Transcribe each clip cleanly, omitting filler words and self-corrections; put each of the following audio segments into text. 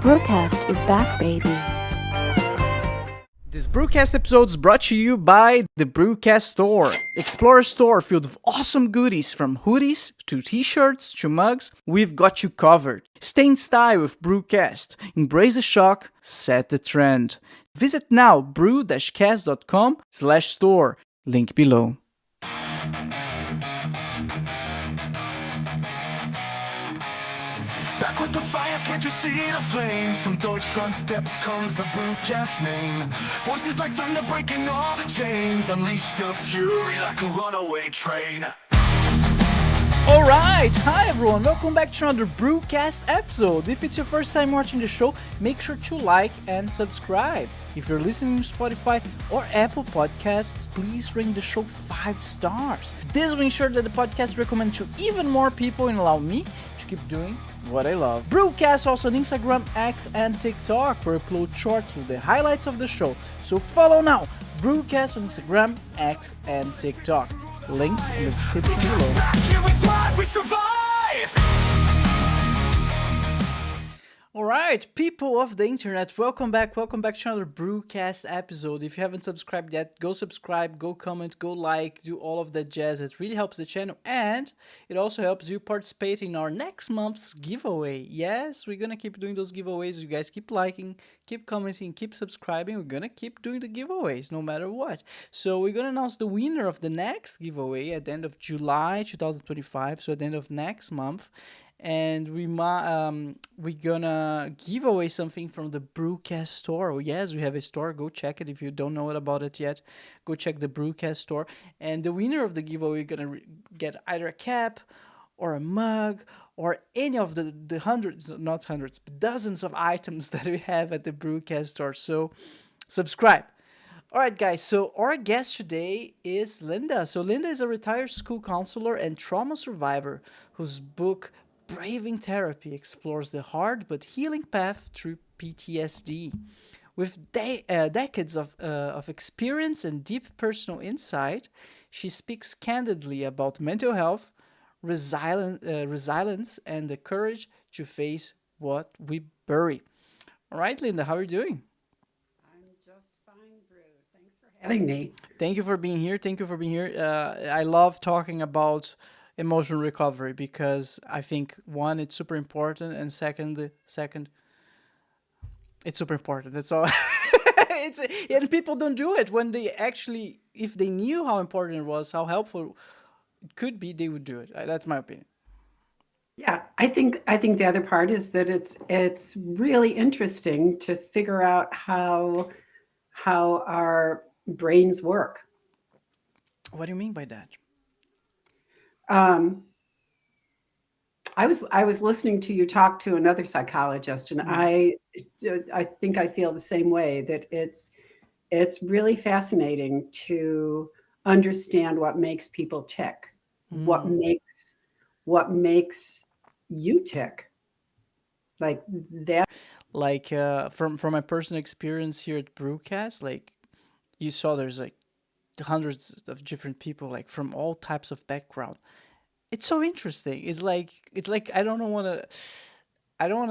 BRUCAST is back, baby. This BRUCAST episode is brought to you by the BRUCAST Store. Explore a store filled with awesome goodies from hoodies to t-shirts to mugs. We've got you covered. Stay in style with BRUCAST. Embrace the shock, set the trend. Visit now brew-cast.com/store. Link below. Back with the fire, can't you see the flames? From Deutschland steps comes the BRUCAST name. Voices like thunder breaking all the chains. Unleash the fury like a runaway train. Alright, hi everyone, welcome back to another BRUCAST episode. If it's your first time watching the show, make sure to like and subscribe. If you're listening to Spotify or Apple Podcasts, please rate the show 5 stars. This will ensure that the podcast recommends to even more people and allow me to keep doing what I love. BRUCAST also on Instagram, X, and TikTok, where I upload shorts with the highlights of the show. So follow now, BRUCAST on Instagram, X, and TikTok. Links in the description below. Here we thrive, we survive. Alright, people of the internet, welcome back to another BRUCAST episode. If you haven't subscribed yet, go subscribe, go comment, go like, do all of that jazz. It really helps the channel, and it also helps you participate in our next month's giveaway. Yes, we're gonna keep doing those giveaways. You guys keep liking, keep commenting, keep subscribing. We're gonna keep doing the giveaways no matter what. So we're gonna announce the winner of the next giveaway at the end of July 2025, so at the end of next month. And we're gonna give away something from the BRUCAST store. Oh, yes, we have a store. Go check it if you don't know about it yet. Go check the BRUCAST store. And the winner of the giveaway is gonna get either a cap or a mug or any of the hundreds, not hundreds, but dozens of items that we have at the BRUCAST store. So subscribe. All right, guys, so our guest today is Linda. So Linda is a retired school counselor and trauma survivor whose book Braving Therapy explores the hard but healing path through PTSD. With decades of experience and deep personal insight, she speaks candidly about mental health, resilience, and the courage to face what we bury. All right, Linda, how are you doing? I'm just fine, Brew. Thanks for having me. Thank you for being here. I love talking about emotional recovery because I think one, it's super important, and second, it's super important. That's all. And people don't do it when they actually, if they knew how important it was, how helpful it could be, they would do it. That's my opinion. Yeah, I think the other part is that it's really interesting to figure out how our brains work. What do you mean by that? I was listening to you talk to another psychologist, and I think I feel the same way, that it's really fascinating to understand what makes people tick, what makes you tick, like that. Like from my personal experience here at BRUCAST, like you saw, there's like hundreds of different people, like from all types of background. It's so interesting. It's like I don't want to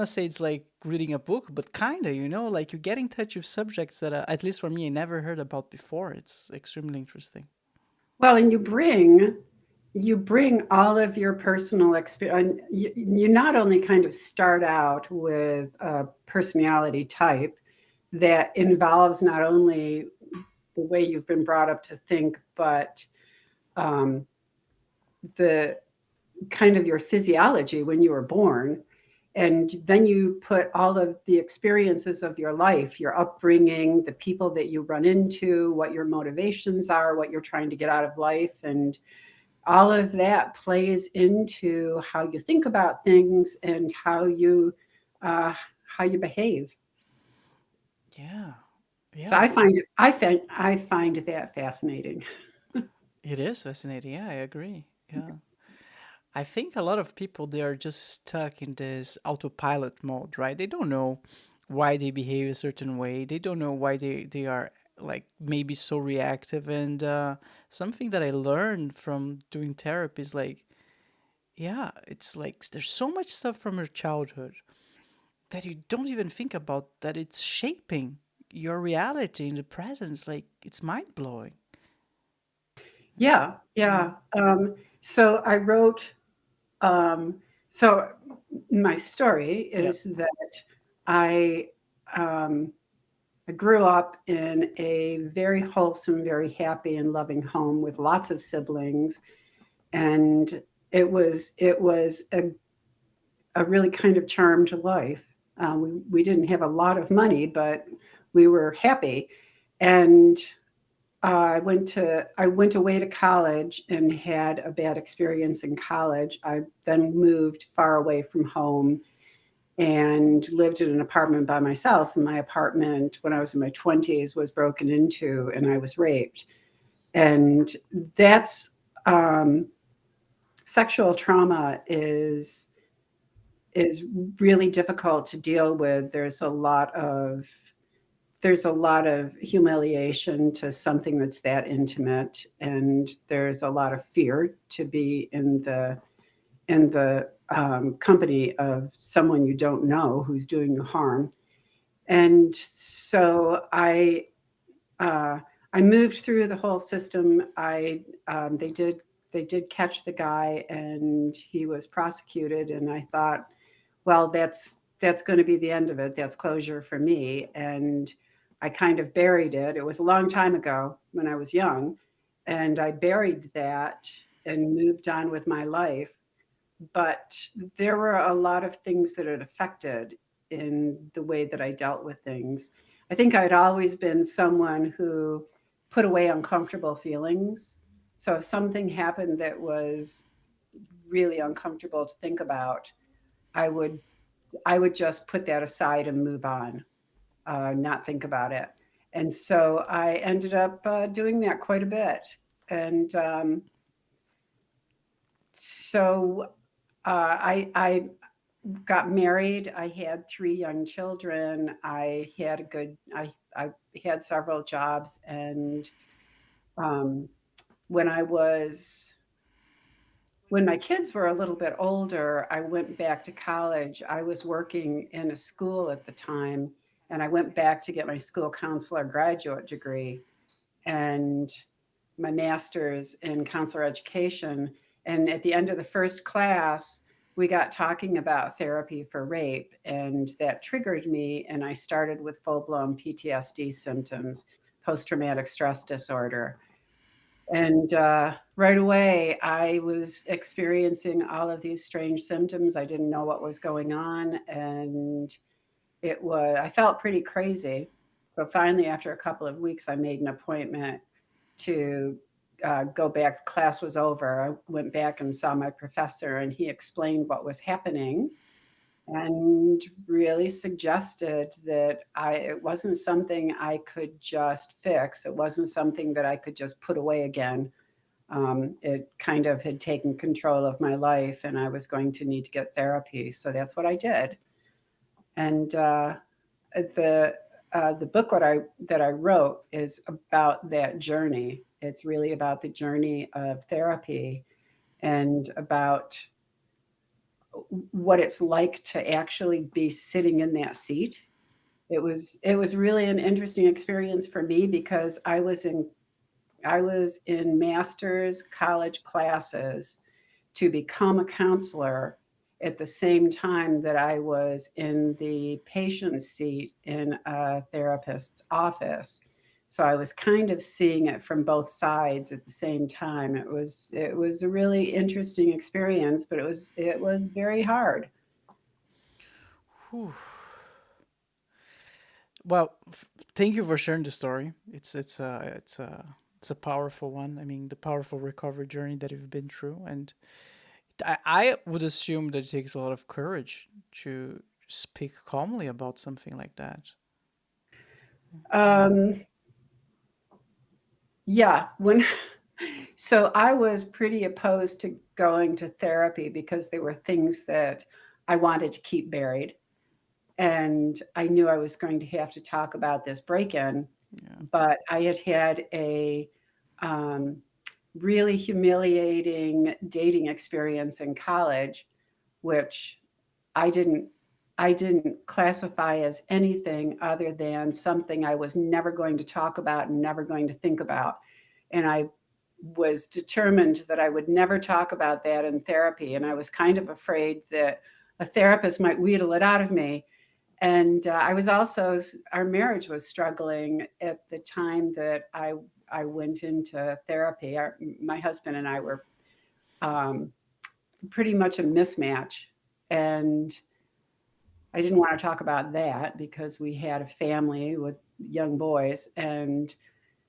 say it's like reading a book, but kind of, like you get in touch with subjects that at least for me I never heard about before. It's extremely interesting. Well, and you bring all of your personal experience. You not only kind of start out with a personality type that involves not only the way you've been brought up to think, but the kind of your physiology when you were born. And then you put all of the experiences of your life, your upbringing, the people that you run into, what your motivations are, what you're trying to get out of life. And all of that plays into how you think about things and how you behave. Yeah. So I find that fascinating. It is fascinating. Yeah, I agree. Yeah. I think a lot of people, they are just stuck in this autopilot mode, right? They don't know why they behave a certain way. They don't know why they are like maybe so reactive. And something that I learned from doing therapy is like, yeah, it's like there's so much stuff from your childhood that you don't even think about that it's shaping your reality in the present. It's like it's mind blowing. Yeah, yeah. So I wrote, um, so my story Yeah. is that I, um, I grew up in a very wholesome, very happy and loving home with lots of siblings, and it was a really kind of charmed life. We didn't have a lot of money, but we were happy. And I went away to college and had a bad experience in college. I then moved far away from home and lived in an apartment by myself. And my apartment, when I was in my 20s, was broken into and I was raped. And that's um, sexual trauma is really difficult to deal with. There's a lot of humiliation to something that's that intimate, and there's a lot of fear to be in the company of someone you don't know who's doing you harm. And so uh, I moved through the whole system. They did catch the guy, and he was prosecuted. And I thought, well, that's going to be the end of it. That's closure for me. And I kind of buried it. It was a long time ago when I was young, and I buried that and moved on with my life. But there were a lot of things that it affected in the way that I dealt with things. I think I'd always been someone who put away uncomfortable feelings. So if something happened that was really uncomfortable to think about, I would I would just put that aside and move on, not think about it. And so I ended up doing that quite a bit. And so I got married. I had 3 young children. I had several jobs. And um, when I was when my kids were a little bit older, I went back to college. I was working in a school at the time, and I went back to get my school counselor graduate degree and my master's in counselor education. And at the end of the first class, we got talking about therapy for rape, and that triggered me. And I started with full blown PTSD symptoms, post traumatic stress disorder. And right away, I was experiencing all of these strange symptoms. I didn't know what was going on. And I felt pretty crazy. So finally, after a couple of weeks, I made an appointment to go back. Class was over. I went back and saw my professor, and he explained what was happening and really suggested that it wasn't something I could just fix. It wasn't something that I could just put away again. It kind of had taken control of my life, and I was going to need to get therapy. So that's what I did. And the the book that I wrote is about that journey. It's really about the journey of therapy and about what it's like to actually be sitting in that seat. It was really an interesting experience for me because I was in master's college classes to become a counselor at the same time that I was in the patient seat in a therapist's office. So I was kind of seeing it from both sides at the same time. It was a really interesting experience, but it was very hard. Whew. Well, thank you for sharing the story. It's a powerful one. I mean, the powerful recovery journey that you've been through, and I would assume that it takes a lot of courage to speak calmly about something like that. Um, yeah, when so I was pretty opposed to going to therapy because there were things that I wanted to keep buried. And I knew I was going to have to talk about this break-in, Yeah. but I had had a um, really humiliating dating experience in college, which I didn't I didn't classify as anything other than something I was never going to talk about and never going to think about. And I was determined that I would never talk about that in therapy. And I was kind of afraid that a therapist might wheedle it out of me. And I was also, our marriage was struggling at the time that I went into therapy. My husband and I were um, pretty much a mismatch. And I didn't want to talk about that because we had a family with young boys. And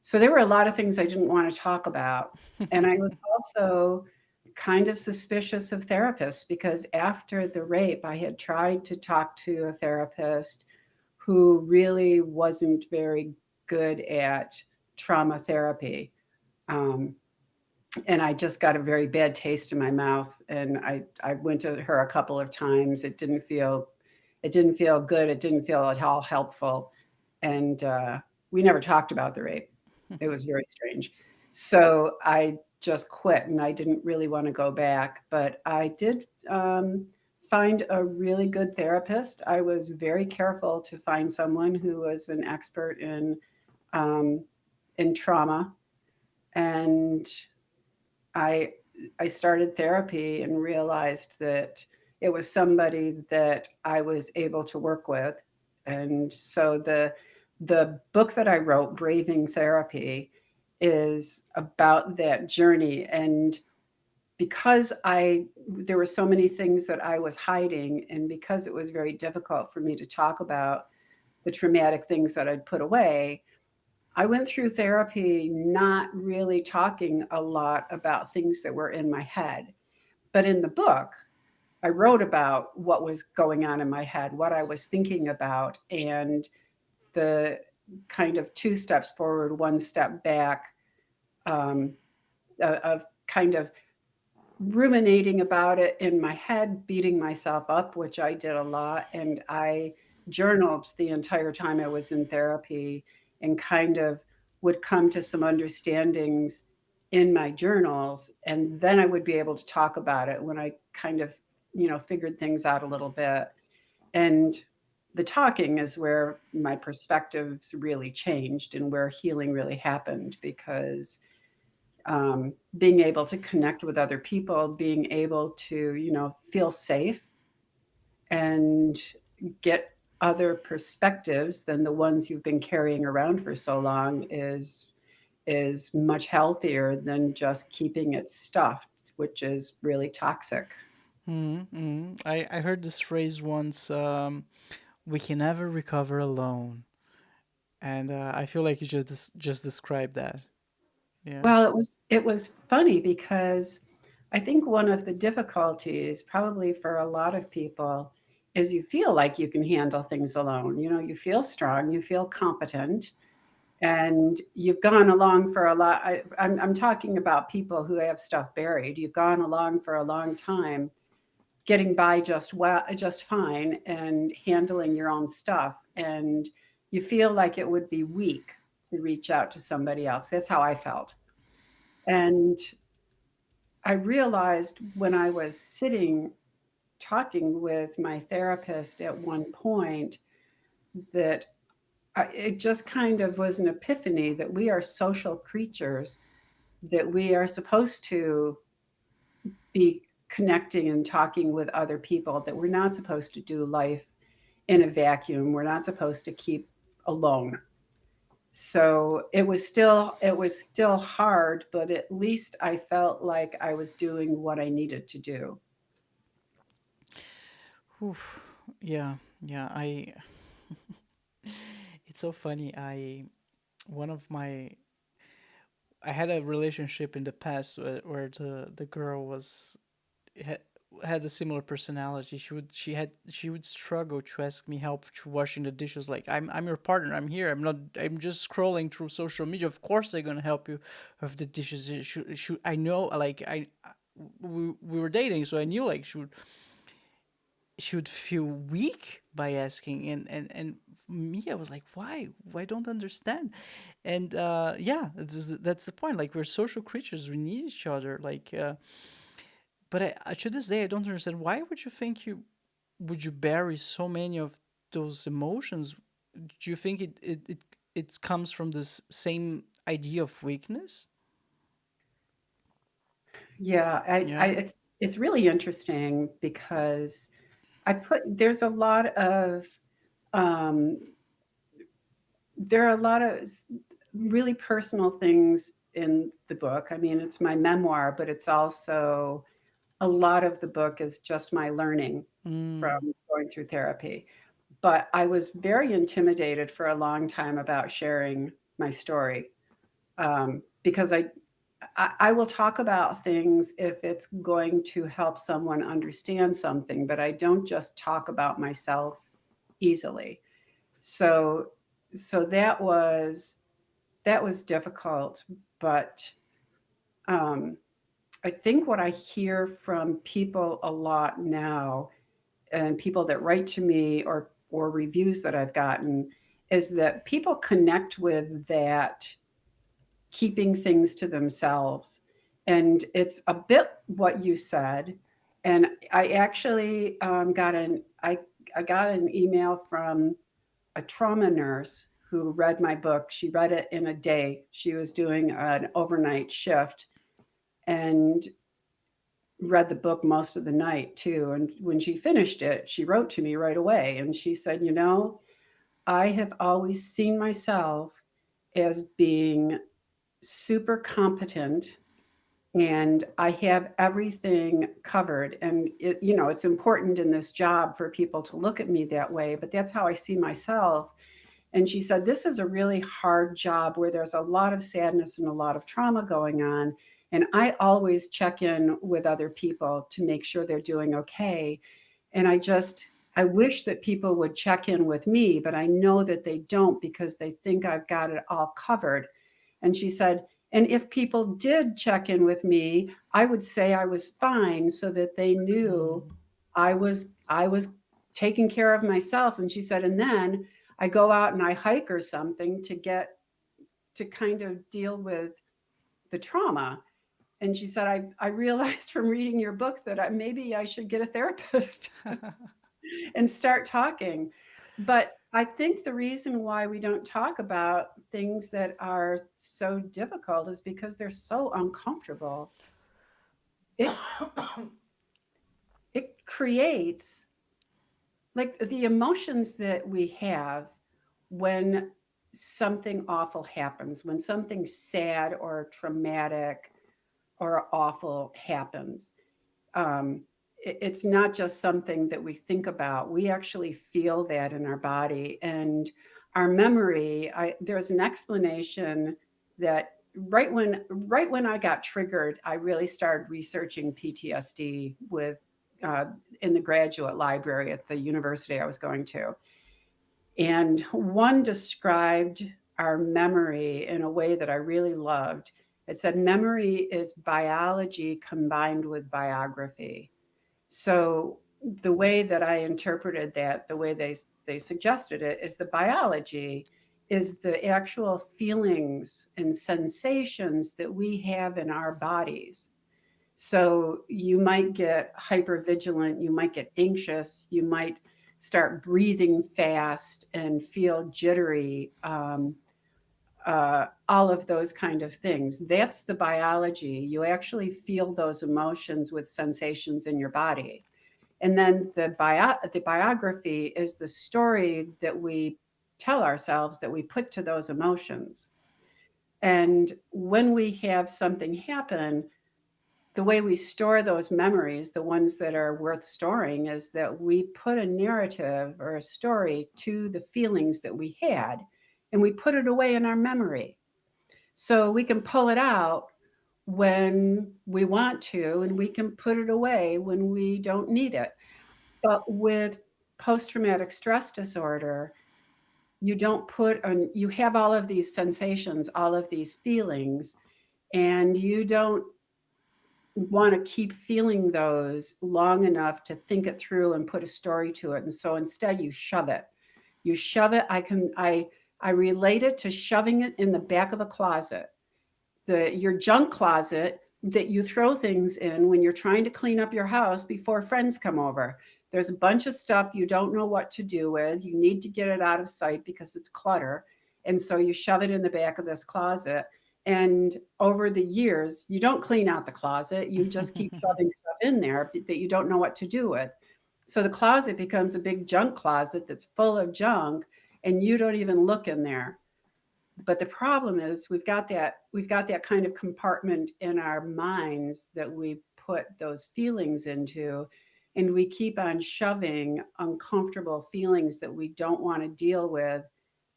so there were a lot of things I didn't want to talk about. And I was also kind of suspicious of therapists because after the rape, I had tried to talk to a therapist who really wasn't very good at trauma therapy. Um, and I just got a very bad taste in my mouth. And I went to her a couple of times. It didn't feel good. It didn't feel at all helpful. And we never talked about the rape. It was very strange. So I just quit and I didn't really want to go back. But I did find a really good therapist. I was very careful to find someone who was an expert um, in trauma. And I I started therapy and realized that it was somebody that I was able to work with. And so the book that I wrote, Braving Therapy, is about that journey. And because I there were so many things that I was hiding, and because it was very difficult for me to talk about the traumatic things that I'd put away, I went through therapy not really talking a lot about things that were in my head. But in the book, I wrote about what was going on in my head, what I was thinking about, and the kind of two steps forward, one step back, um, of kind of ruminating about it in my head, beating myself up, which I did a lot. And I journaled the entire time I was in therapy and kind of would come to some understandings in my journals. And then I would be able to talk about it when I kind of, figured things out a little bit. And the talking is where my perspectives really changed and where healing really happened because being able to connect with other people, being able to, feel safe and get other perspectives than the ones you've been carrying around for so long is much healthier than just keeping it stuffed, which is really toxic. Mm-hmm. I heard this phrase once. We can never recover alone, and I feel like you just described that. Yeah. Well, it was funny because I think one of the difficulties probably for a lot of people is you feel like you can handle things alone. You feel strong, you feel competent, and you've gone along for a lot. I'm talking about people who have stuff buried. You've gone along for a long time, getting by just fine, and handling your own stuff, and you feel like it would be weak to reach out to somebody else. That's how I felt. And I realized when I was sitting talking with my therapist at one point that it just kind of was an epiphany that we are social creatures, that we are supposed to be connecting and talking with other people, that we're not supposed to do life in a vacuum. We're not supposed to keep alone. So it was still hard, but at least I felt like I was doing what I needed to do. Oof. Yeah. Yeah. It's so funny. One of my I had a relationship in the past where the girl had, had a similar personality. She would struggle to ask me help to washing the dishes. Like I'm your partner. I'm here. I'm just scrolling through social media. Of course I'm gonna help you with the dishes. I know like we were dating, so I knew like she would feel weak by asking, and me, I was like, why don't understand. And yeah, that's the point. Like, we're social creatures, we need each other. Like, but to this day I don't understand, why would you think you would you bury so many of those emotions? Do you think it comes from this same idea of weakness? Yeah, Yeah. it's really interesting because there's a lot of um, there are a lot of really personal things in the book. I mean, it's my memoir, but it's also a lot of the book is just my learning from Mm. going through therapy. But I was very intimidated for a long time about sharing my story, because I will talk about things if it's going to help someone understand something, but I don't just talk about myself easily. So so that was difficult, but um, I think what I hear from people a lot now, and people that write to me or reviews that I've gotten, is that people connect with that keeping things to themselves. And it's a bit what you said. And I actually I got an email from a trauma nurse who read my book. She read it in a day. She was doing an overnight shift and read the book most of the night too. And when she finished it, she wrote to me right away and she said, "You know, I have always seen myself as being super competent and I have everything covered. And it's important in this job for people to look at me that way, but that's how I see myself." And she said, "This is a really hard job where there's a lot of sadness and a lot of trauma going on. And I always check in with other people to make sure they're doing okay. And I wish that people would check in with me, but I know that they don't because they think I've got it all covered." And she said, "And if people did check in with me, I would say I was fine so that they knew Mm. I was taking care of myself." And she said, "And then I go out and I hike or something to kind of deal with the trauma." And she said, I realized from reading your book that maybe I should get a therapist and start talking." But I think the reason why we don't talk about things that are so difficult is because they're so uncomfortable. It it creates like the emotions that we have when something awful happens, when something sad or traumatic or awful happens. It's not just something that we think about. We actually feel that in our body and our memory. There's an explanation that right when I got triggered, I really started researching PTSD uh, in the graduate library at the university I was going to. And one described our memory in a way that I really loved. It said, "Memory is biology combined with biography." So the way that I interpreted that, the way they suggested it, is the biology is the actual feelings and sensations that we have in our bodies. So you might get hypervigilant, you might get anxious, you might start breathing fast and feel jittery, all of those kind of things. That's the biology. You actually feel those emotions with sensations in your body. And then the biography is the story that we tell ourselves that we put to those emotions. And when we have something happen, the way we store those memories, the ones that are worth storing, is that we put a narrative or a story to the feelings that we had and we put it away in our memory. So we can pull it out when we want to and we can put it away when we don't need it. But with post traumatic stress disorder, you don't put on, you have all of these sensations, all of these feelings, and you don't want to keep feeling those long enough to think it through and put a story to it. And so instead you shove it. You shove it. I relate it to shoving it in the back of a closet. Your junk closet, that you throw things in when you're trying to clean up your house before friends come over. There's a bunch of stuff you don't know what to do with. You need to get it out of sight because it's clutter. And so you shove it in the back of this closet. And over the years, you don't clean out the closet. You just keep shoving stuff in there that you don't know what to do with. So the closet becomes a big junk closet that's full of junk, and you don't even look in there. But the problem is we've got that kind of compartment in our minds that we put those feelings into, and we keep on shoving uncomfortable feelings that we don't want to deal with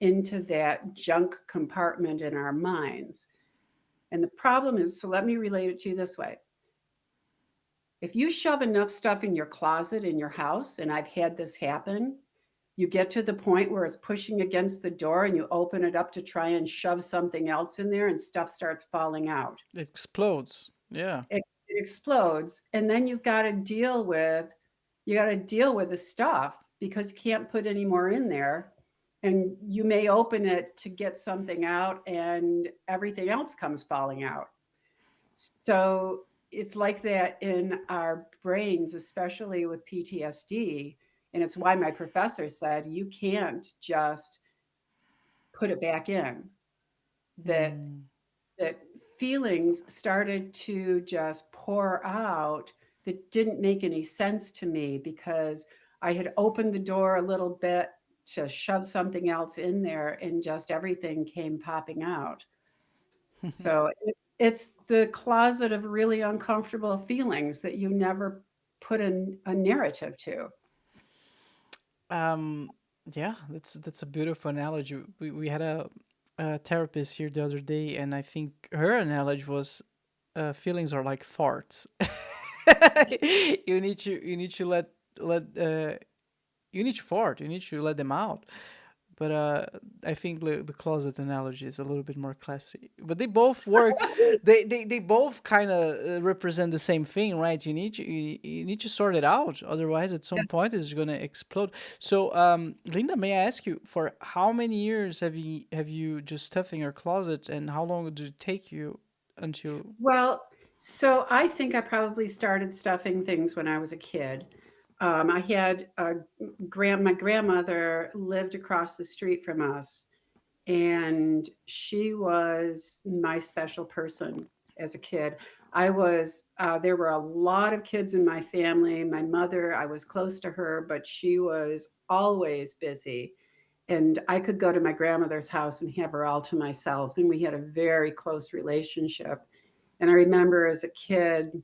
into that junk compartment in our minds. And the problem is, so let me relate it to you this way. If you shove enough stuff in your closet in your house, and I've had this happen, you get to the point where it's pushing against the door and you open it up to try and shove something else in there and stuff starts falling out. It explodes. Yeah. It explodes. And then you got to deal with the stuff because you can't put any more in there. And you may open it to get something out and everything else comes falling out. So it's like that in our brains, especially with PTSD. And it's why my professor said you can't just put it back in. That Mm. that feelings started to just pour out that didn't make any sense to me because I had opened the door a little bit to shove something else in there and just everything came popping out. So it's the closet of really uncomfortable feelings that you never put in a narrative to. Um, yeah, that's a beautiful analogy. We had a therapist here the other day, and I think her analogy was feelings are like farts. You need to let you need to fart. You need to let them out. But I think the closet analogy is a little bit more classy. But they both work. They both kind of represent the same thing, right? You need to sort it out. Otherwise, at some Yes. point, it's gonna explode. So, Linda, may I ask you for how many years have you just stuffed in your closet, and how long did it take you until? Well, so I think I probably started stuffing things when I was a kid. I had my grandmother lived across the street from us, and she was my special person as a kid. There were a lot of kids in my family. My mother, I was close to her, but she was always busy. And I could go to my grandmother's house and have her all to myself. And we had a very close relationship. And I remember as a kid,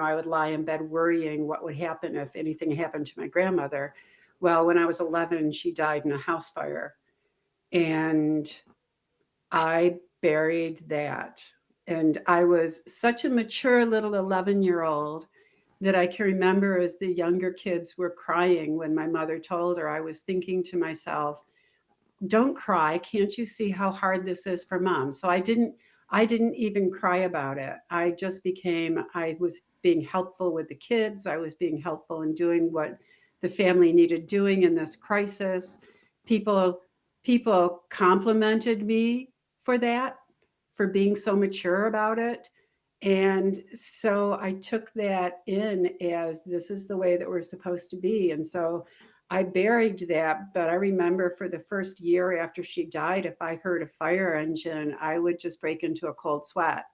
I would lie in bed worrying what would happen if anything happened to my grandmother. Well, when I was 11, she died in a house fire. And I buried that. And I was such a mature little 11-year-old that I can remember as the younger kids were crying when my mother told her, I was thinking to myself, don't cry. Can't you see how hard this is for mom? So I didn't even cry about it. I was being helpful with the kids. I was being helpful in doing what the family needed doing in this crisis. People people complimented me for that, for being so mature about it. And so I took that in as this is the way that we're supposed to be. And so I buried that. But I remember for the first year after she died, if I heard a fire engine, I would just break into a cold sweat.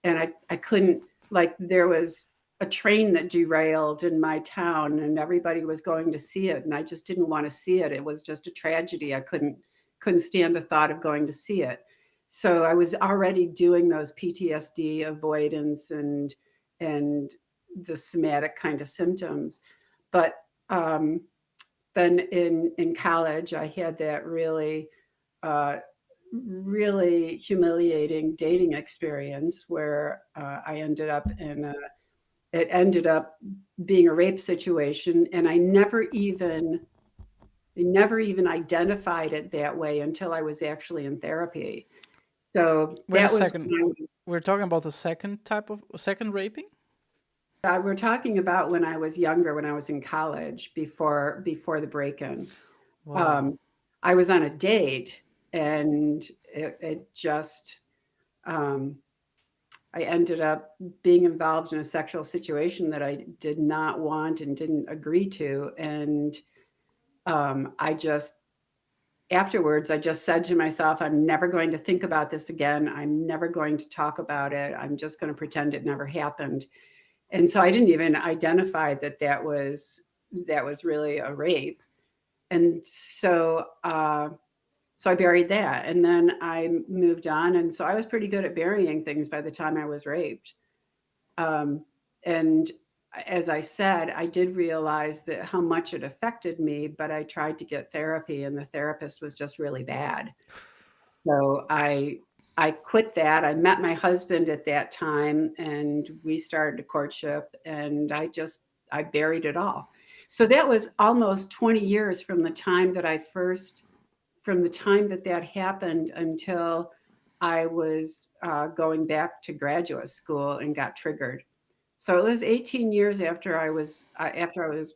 And I couldn't, like, there was a train that derailed in my town and everybody was going to see it. And I just didn't want to see it. It was just a tragedy. I couldn't stand the thought of going to see it. So I was already doing those PTSD avoidance and the somatic kind of symptoms. But um, then in college, I had that uh, really humiliating dating experience where it ended up being a rape situation, and I never even identified it that way until I was actually in therapy. So Wait a that was second. when I was We're talking about the second type of second raping. we're talking about when I was younger, when I was in college before the break-in. Wow. Um, I was on a date and it just um, I ended up being involved in a sexual situation that I did not want and didn't agree to. And I just, afterwards, I just said to myself, I'm never going to think about this again. I'm never going to talk about it. I'm just going to pretend it never happened. And so I didn't even identify that that was really a rape. And so I buried that, and then I moved on, and so I was pretty good at burying things by the time I was raped. Um, and as I said, I did realize that how much it affected me, but I tried to get therapy, and the therapist was just really bad. So I quit that. I met my husband at that time, and we started a courtship, and I buried it all. So that was almost 20 years from the time that that happened until I was going back to graduate school and got triggered. So it was 18 years after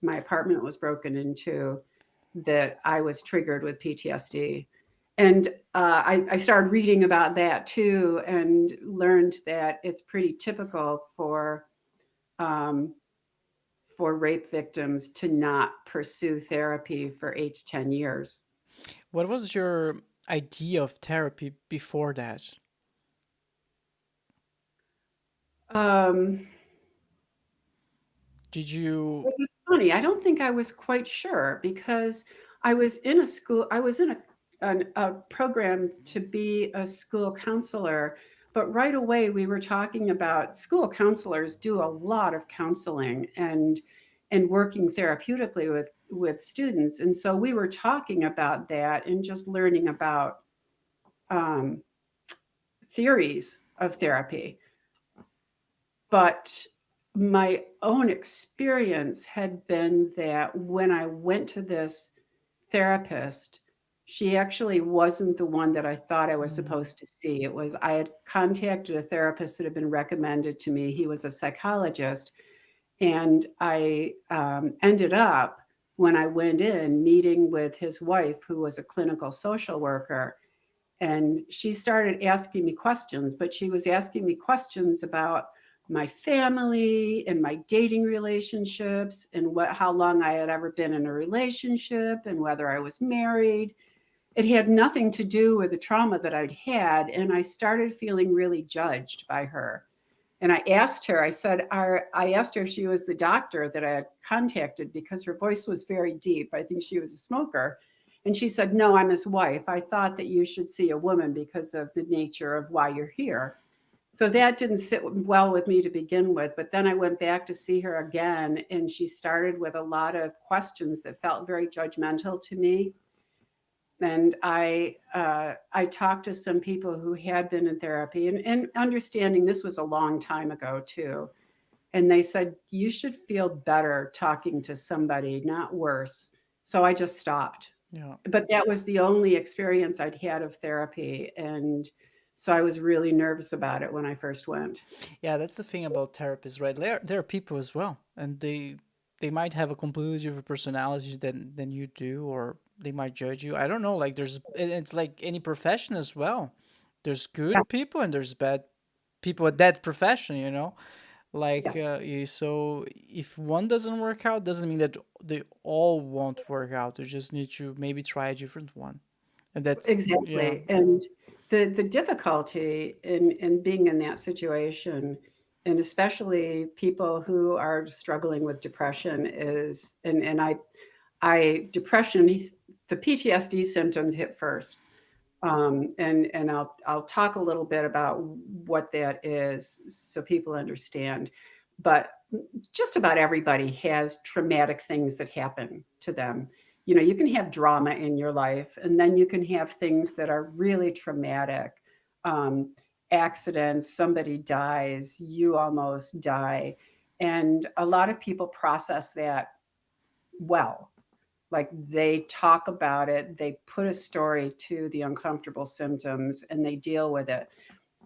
my apartment was broken into that I was triggered with PTSD. And I started reading about that too and learned that it's pretty typical um, for rape victims to not pursue therapy for 8 to 10 years. What was your idea of therapy before that? Um, Did you? It was funny. I don't think I was quite sure because I was in a program to be a school counselor, but right away we were talking about school counselors do a lot of counseling and working therapeutically with students. And so we were talking about that and just learning about um, theories of therapy. But my own experience had been that when I went to this therapist, she actually wasn't the one that I thought I was Mm. supposed to see. I had contacted a therapist that had been recommended to me. He was a psychologist. And I ended up, when I went in, meeting with his wife, who was a clinical social worker. And she started asking me questions, but she was asking me questions about my family and my dating relationships and how long I had ever been in a relationship and whether I was married. It had nothing to do with the trauma that I'd had. And I started feeling really judged by her. And I asked her if she was the doctor that I had contacted because her voice was very deep. I think she was a smoker. And she said, no, I'm his wife. I thought that you should see a woman because of the nature of why you're here. So that didn't sit well with me to begin with. But then I went back to see her again, and she started with a lot of questions that felt very judgmental to me. And I talked to some people who had been in therapy, and understanding this was a long time ago too. And they said, you should feel better talking to somebody, not worse. So I just stopped. Yeah. But that was the only experience I'd had of therapy. And so I was really nervous about it when I first went. Yeah, that's the thing about therapists, right? There are people as well, and they might have a completely different personality than you do, or they might judge you. I don't know. Like it's like any profession as well. There's Yeah. good people and there's bad people at that profession. Like Yes. so if one doesn't work out, doesn't mean that they all won't work out. You just need to maybe try a different one, and that's yeah. Exactly. And the difficulty in being in that situation, and especially people who are struggling with depression is, and I depression, the PTSD symptoms hit first. And I'll talk a little bit about what that is so people understand. But just about everybody has traumatic things that happen to them. You know, you can have drama in your life, and then you can have things that are really traumatic. Um, Accidents, somebody dies, you almost die. And a lot of people process that well. Like they talk about it, they put a story to the uncomfortable symptoms, and they deal with it.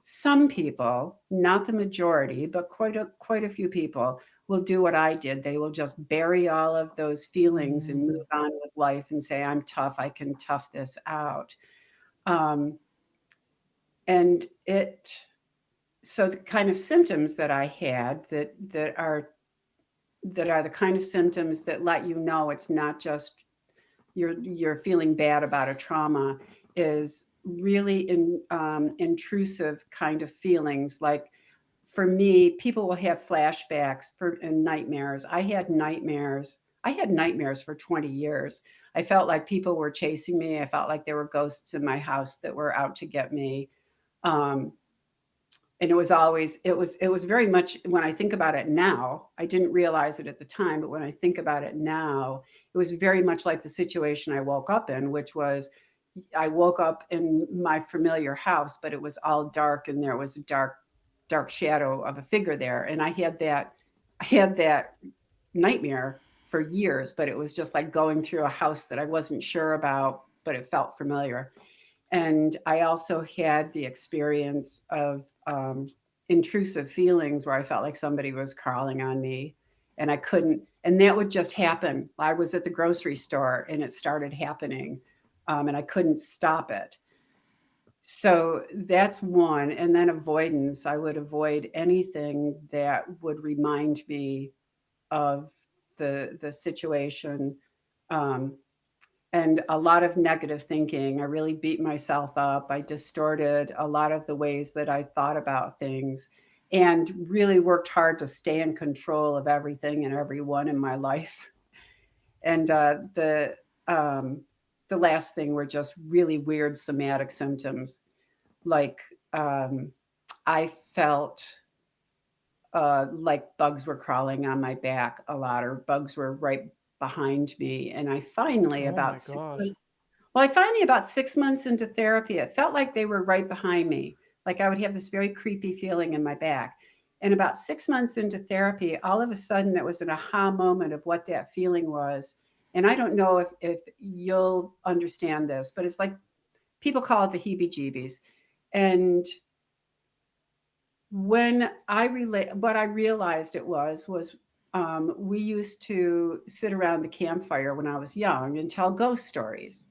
Some people, not the majority, but quite a few people will do what I did. They will just bury all of those feelings and Mm, move on with life and say, I'm tough, I can tough this out. Um, and it so the kind of symptoms that I had that are the kind of symptoms that let you know it's not just you're feeling bad about a trauma is really intrusive kind of feelings. Like for me, people will have flashbacks and nightmares. I had nightmares for 20 years. I felt like people were chasing me. I felt like there were ghosts in my house that were out to get me. Um, and it was very much, when I think about it now, I didn't realize it at the time, but when I think about it now, it was very much like the situation I woke up in, which was I woke up in my familiar house, but it was all dark and there was a dark shadow of a figure there. And I had that nightmare for years, but it was just like going through a house that I wasn't sure about, but it felt familiar. And I also had the experience of intrusive feelings where I felt like somebody was crawling on me and I couldn't, and that would just happen. I was at the grocery store and it started happening, and I couldn't stop it. So that's one. And then avoidance. I would avoid anything that would remind me of the situation. Um, and a lot of negative thinking. I really beat myself up. I distorted a lot of the ways that I thought about things and really worked hard to stay in control of everything and everyone in my life. And the last thing were just really weird somatic symptoms. Like I felt like bugs were crawling on my back a lot, or bugs were right behind me. And I finally, Oh my about six gosh. months, well, I finally, about 6 months into therapy, it felt like they were right behind me. Like I would have this very creepy feeling in my back. And about 6 months into therapy, all of a sudden, there was an aha moment of what that feeling was. And I don't know if you'll understand this, but it's like people call it the heebie jeebies. And what I realized it was we used to sit around the campfire when I was young and tell ghost stories.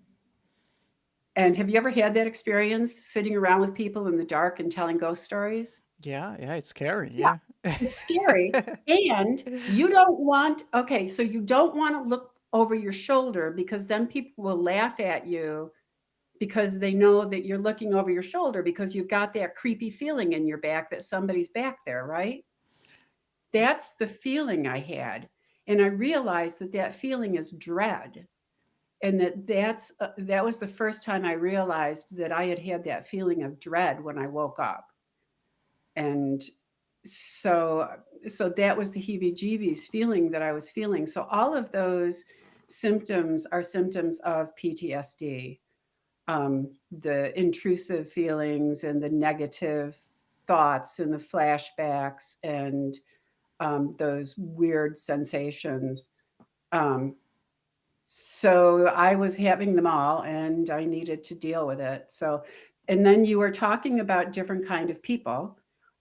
And have you ever had that experience sitting around with people in the dark and telling ghost stories? Yeah, yeah, it's scary. Yeah, Yeah. it's scary. And you don't want, okay, so you don't want to look over your shoulder because then people will laugh at you because they know that you're looking over your shoulder because you've got that creepy feeling in your back that somebody's back there, right? That's the feeling I had. And I realized that that feeling is dread. And that was the first time I realized that I had had that feeling of dread when I woke up. And so so that was the heebie-jeebies feeling that I was feeling. So all of those symptoms are symptoms of PTSD. The intrusive feelings and the negative thoughts and the flashbacks and those weird sensations. Um, so I was having them all and I needed to deal with it. So, and then you were talking about different kind of people.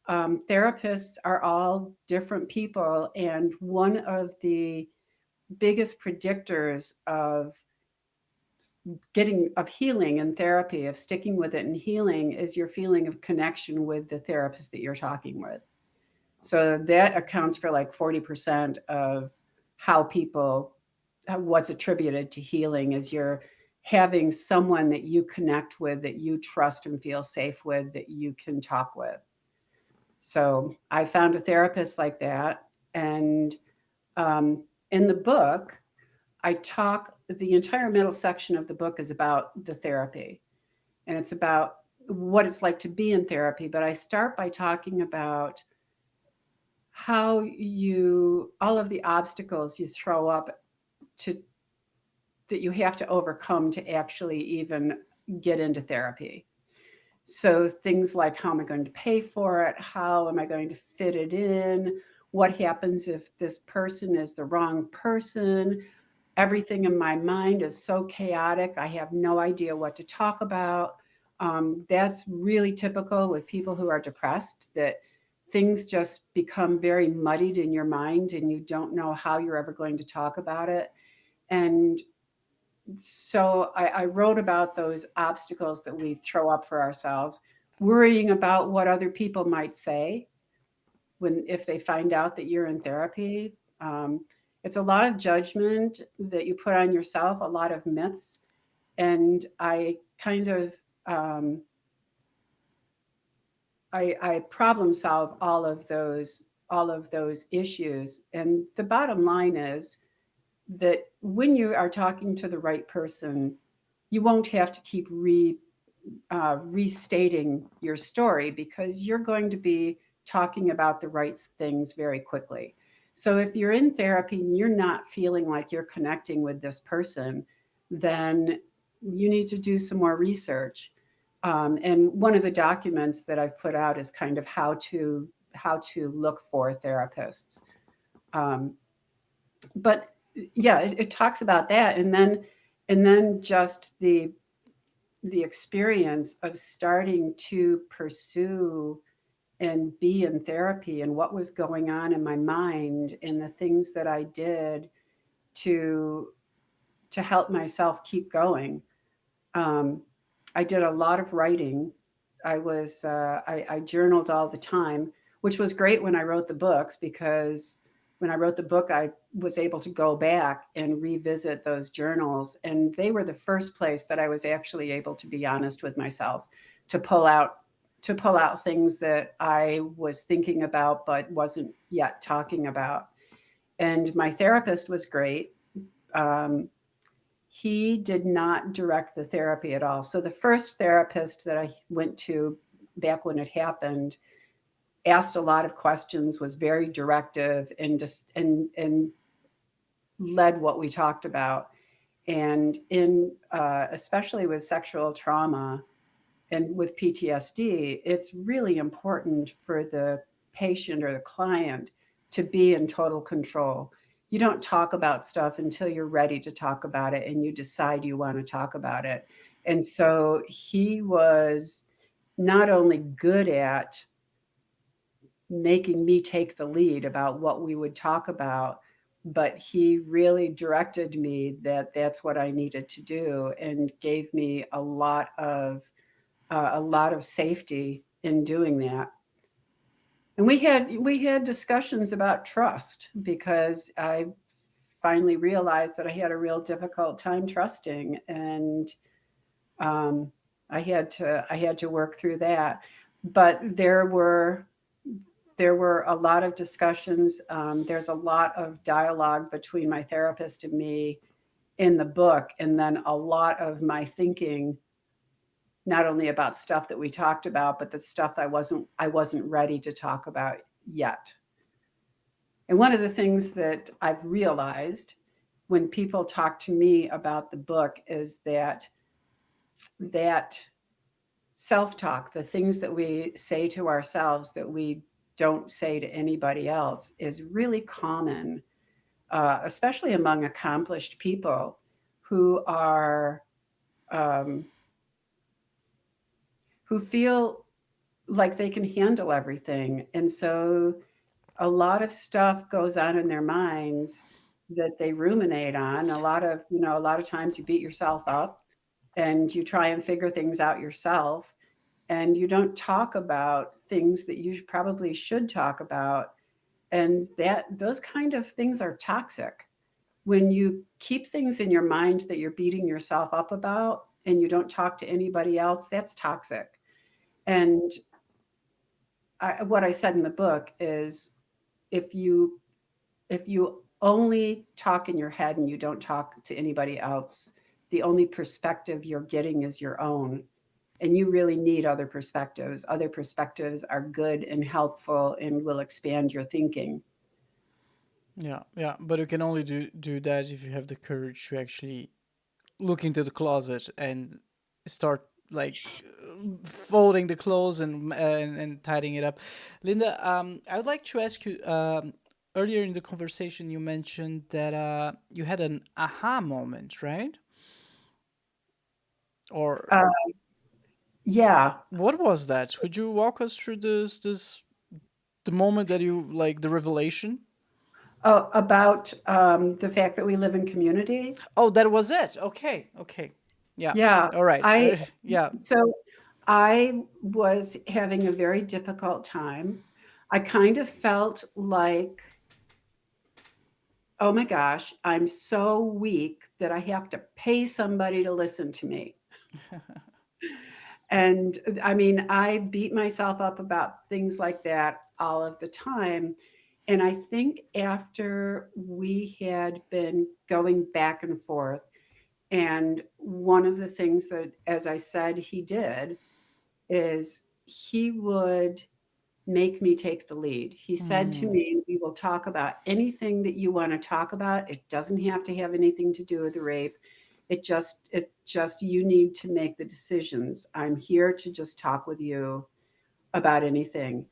Therapists are all different people. And one of the biggest predictors of of healing and therapy, of sticking with it and healing, is your feeling of connection with the therapist that you're talking with. So that accounts for like 40% of how people, what's attributed to healing is you're having someone that you connect with, that you trust and feel safe with, that you can talk with. So I found a therapist like that. And in the book, the entire middle section of the book is about the therapy. And it's about what it's like to be in therapy. But I start by talking about how all of the obstacles you throw up to that you have to overcome to actually even get into therapy. So things like, how am I going to pay for it? How am I going to fit it in? What happens if this person is the wrong person? Everything in my mind is so chaotic. I have no idea what to talk about. That's really typical with people who are depressed, that things just become very muddied in your mind and you don't know how you're ever going to talk about it. And so I wrote about those obstacles that we throw up for ourselves. worrying about what other people might say if they find out that you're in therapy. Um, it's a lot of judgment that you put on yourself, a lot of myths, and I kind of um, I problem solve all of those issues. And the bottom line is that when you are talking to the right person, you won't have to keep restating your story because you're going to be talking about the right things very quickly. So if you're in therapy and you're not feeling like you're connecting with this person, then you need to do some more research. And one of the documents that I've put out is kind of how to look for therapists. Um, but yeah, it talks about that, and then just the experience of starting to pursue and be in therapy and what was going on in my mind and the things that I did to to help myself keep going. Um, I did a lot of writing. I journaled all the time, which was great when I wrote the books because when I wrote the book, I was able to go back and revisit those journals, and they were the first place that I was actually able to be honest with myself, to pull out to pull out things that I was thinking about but wasn't yet talking about. And my therapist was great. Um, he did not direct the therapy at all. So the first therapist that I went to back when it happened asked a lot of questions, was very directive, and just and led what we talked about. And in especially with sexual trauma and with PTSD, it's really important for the patient or the client to be in total control. You don't talk about stuff until you're ready to talk about it and you decide you want to talk about it. And so he was not only good at making me take the lead about what we would talk about, but he really directed me that that's what I needed to do and gave me a lot of safety in doing that. And we had discussions about trust because I finally realized that I had a real difficult time trusting, and um, I had to work through that. But there were a lot of discussions. There's a lot of dialogue between my therapist and me in the book, and then a lot of my thinking, not only about stuff that we talked about, but the stuff I wasn't ready to talk about yet. And one of the things that I've realized when people talk to me about the book is that self-talk, the things that we say to ourselves that we don't say to anybody else, is really common, especially among accomplished people who are um, who feel like they can handle everything. And so a lot of stuff goes on in their minds that they ruminate on. A lot of times you beat yourself up and you try and figure things out yourself, and you don't talk about things that you probably should talk about. And that those kind of things are toxic. When you keep things in your mind that you're beating yourself up about and you don't talk to anybody else, that's toxic. And what I said in the book is if you if you only talk in your head and you don't talk to anybody else, the only perspective you're getting is your own. And you really need other perspectives. Other perspectives are good and helpful and will expand your thinking. Yeah, yeah, but you can only do that if you have the courage to actually look into the closet and start like folding the clothes and tidying it up. Linda, I would like to ask you. Earlier in the conversation, you mentioned that you had an aha moment, right? Or Uh, yeah. what was that? Could you walk us through this the moment that you like the revelation? About the fact that we live in community. Oh, that was it. Okay, okay, yeah, Yeah. all right. I Yeah, so I was having a very difficult time. I kind of felt like, oh my gosh, I'm so weak that I have to pay somebody to listen to me. And I mean, I beat myself up about things like that all of the time. And I think after we had been going back and forth, and one of the things that, as I said, he did is he would make me take the lead. He said to Mm, me, "We will talk about anything that you want to talk about. It doesn't have to have anything to do with the rape. It just you need to make the decisions. I'm here to just talk with you about anything."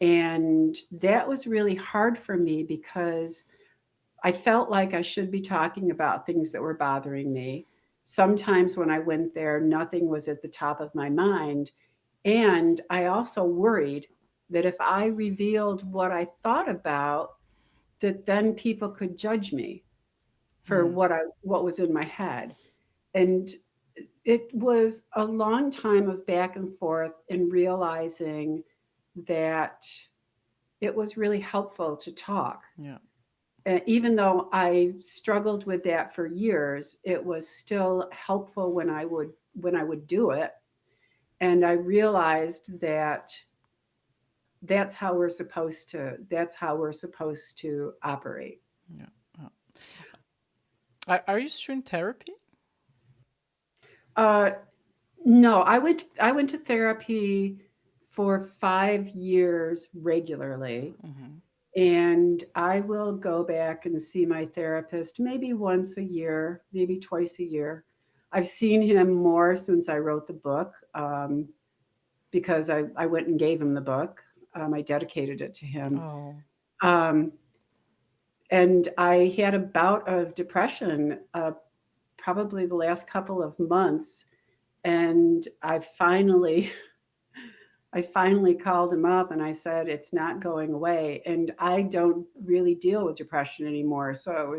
And that was really hard for me because I felt like I should be talking about things that were bothering me. Sometimes when I went there, nothing was at the top of my mind. And I also worried that if I revealed what I thought about, that then people could judge me for mm, what was in my head. And it was a long time of back and forth and realizing that it was really helpful to talk. yeah. Even though I struggled with that for years, it was still helpful when I would do it. And I realized that that's how we're supposed to operate. Yeah. Yeah. Are you still in therapy? Uh, no, I went to therapy for 5 years regularly, Hmm. and I will go back and see my therapist maybe once a year, maybe twice a year. I've seen him more since I wrote the book, because I went and gave him the book. I dedicated it to him. Oh, Um, and I had a bout of depression, probably the last couple of months, and I finally called him up and I said it's not going away, and I don't really deal with depression anymore. So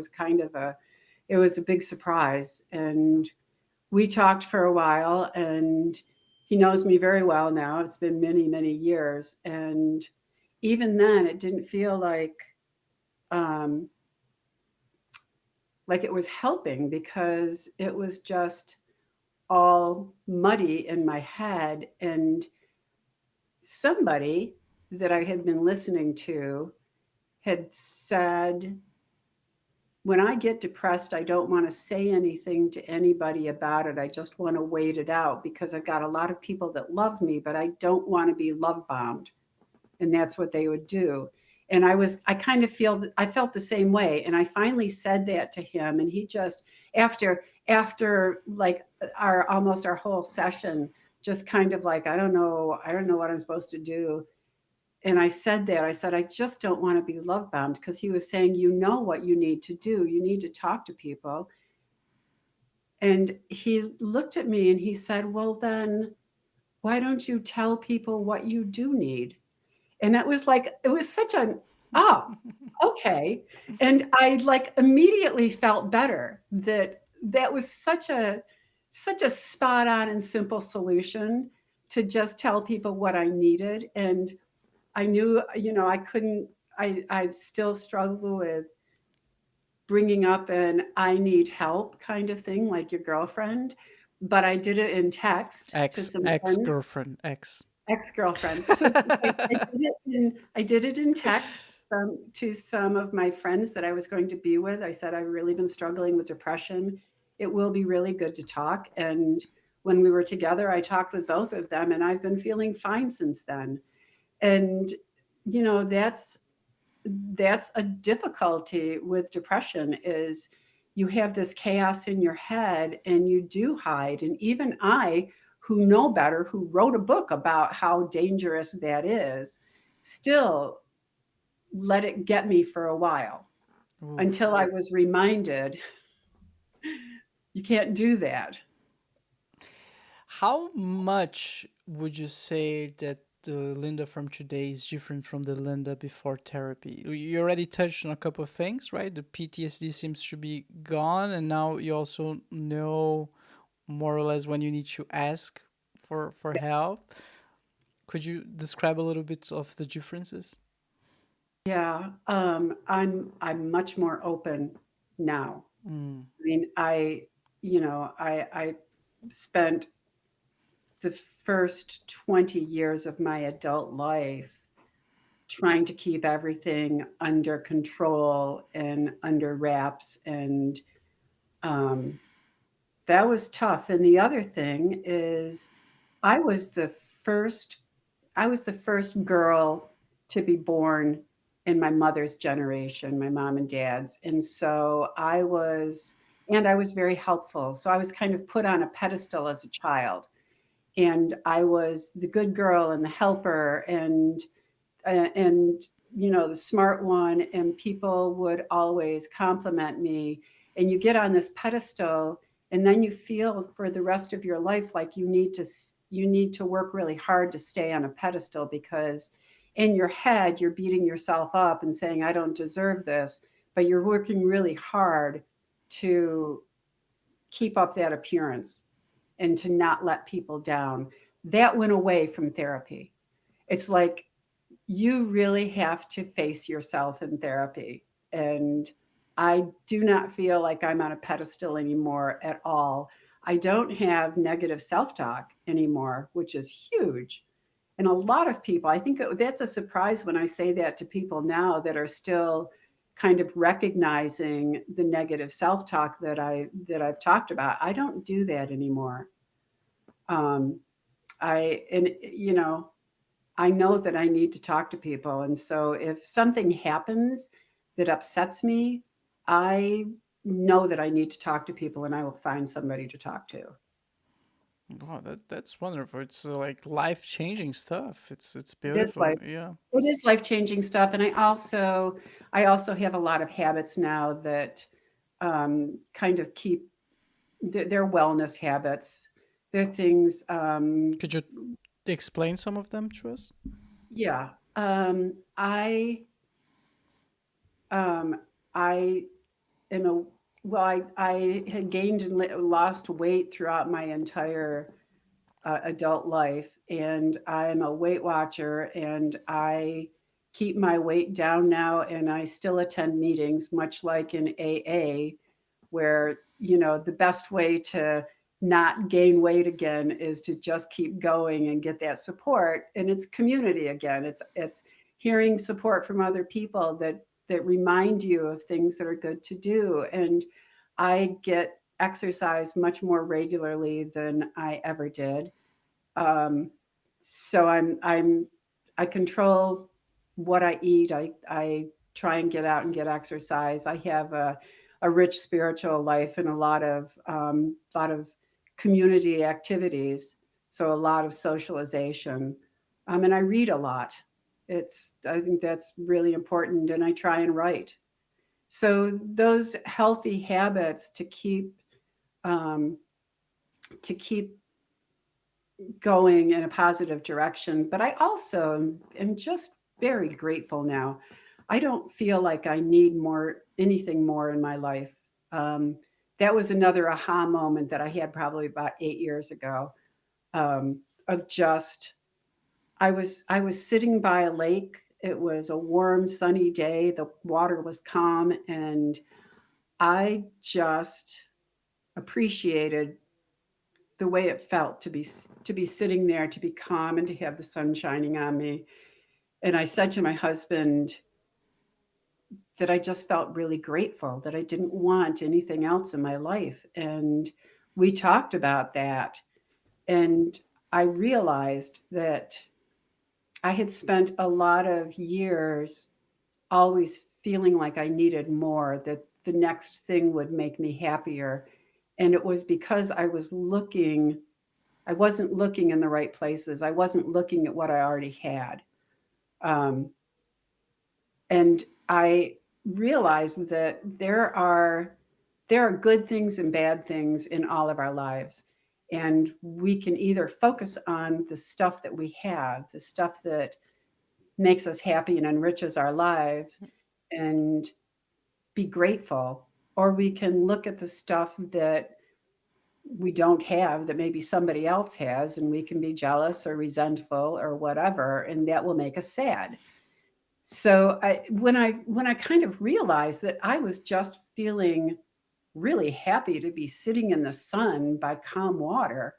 it was a big surprise, and we talked for a while, and he knows me very well now. It's been many, many years, and even then, it didn't feel um, like it was helping because it was just all muddy in my head. And somebody that I had been listening to had said, when I get depressed, I don't want to say anything to anybody about it. I just want to wait it out because I've got a lot of people that love me, but I don't want to be love bombed. And that's what they would do. And I kind of I felt the same way. And I finally said that to him, and he just, after like almost our whole session, just kind of like, I don't know what I'm supposed to do. And I said that, I said, I just don't want to be love bombed, because he was saying, you know what you need to do. You need to talk to people. And he looked at me and he said, well, then why don't you tell people what you do need? And that was like, it was such an, oh, okay. And I like immediately felt better that that was such a spot on and simple solution to just tell people what I needed. And I knew, I couldn't, I still struggle with bringing up an I need help kind of thing, like your girlfriend, but I did it in text to some ex friends. girlfriend, ex. Ex-girlfriend. So I did it in text, to some of my friends that I was going to be with. I said, "I've really been struggling with depression. It will be really good to talk." And when we were together, I talked with both of them, and I've been feeling fine since then. And, that's a difficulty with depression, is you have this chaos in your head and you do hide. And even I, who know better, who wrote a book about how dangerous that is, still let it get me for a while, Oof. until I was reminded you can't do that. How much would you say that the Linda from today is different from the Linda before therapy? You already touched on a couple of things, right? The PTSD seems to be gone, and now you also know more or less when you need to ask for help. Could you describe a little bit of the differences? Yeah, I'm much more open now. Mm. I mean, I spent the first 20 years of my adult life trying to keep everything under control and under wraps, and um, that was tough. And the other thing is, I was the first I was the first girl to be born in my mother's generation, my mom and dad's. And so I was very helpful. So I was kind of put on a pedestal as a child. And I was the good girl and the helper and the smart one, and people would always compliment me. And you get on this pedestal, and then you feel for the rest of your life like you need to work really hard to stay on a pedestal, because in your head you're beating yourself up and saying, I don't deserve this, but you're working really hard to keep up that appearance and to not let people down. That went away from therapy. It's like you really have to face yourself in therapy. And I do not feel like I'm on a pedestal anymore at all. I don't have negative self talk anymore, which is huge. And a lot of people, I think that's a surprise when I say that to people now that are still kind of recognizing the negative self talk that I've talked about. I don't do that anymore. Um, I know that I need to talk to people. And so if something happens that upsets me, I know that I need to talk to people, and I will find somebody to talk to. Wow, that's wonderful. It's like life-changing stuff. It's It is beautiful. life. Yeah. It is life-changing stuff. And I also have a lot of habits now that kind of keep their wellness habits. They're things, Could you explain some of them to us? yeah. Um, I am a well, I had gained and lost weight throughout my entire adult life, and I'm a Weight Watcher, and I keep my weight down now, and I still attend meetings, much like in AA, where the best way to not gain weight again is to just keep going and get that support. And it's community again. It's hearing support from other people that remind you of things that are good to do. And I get exercise much more regularly than I ever did. um, so I control what I eat. I try and get out and get exercise. I have a rich spiritual life and a lot of community activities. So a lot of socialization, and I read a lot. I think that's really important, and I try and write. So those healthy habits um, to keep going in a positive direction. But I also am just very grateful now. I don't feel like I need anything more in my life. Um, that was another aha moment that I had probably about 8 years ago. Of just, I was sitting by a lake. It was a warm, sunny day. The water was calm, and I just appreciated the way it felt to be sitting there, to be calm, and to have the sun shining on me. And I said to my husband that I just felt really grateful, that I didn't want anything else in my life. And we talked about that. And I realized that I had spent a lot of years always feeling like I needed more, that the next thing would make me happier. And it was because I wasn't looking in the right places. I wasn't looking at what I already had. Um, and I realized that there are good things and bad things in all of our lives. And we can either focus on the stuff that we have, the stuff that makes us happy and enriches our lives, and be grateful, or we can look at the stuff that we don't have that maybe somebody else has, and we can be jealous or resentful or whatever, and that will make us sad. So when I kind of realized that I was just feeling really happy to be sitting in the sun by calm water,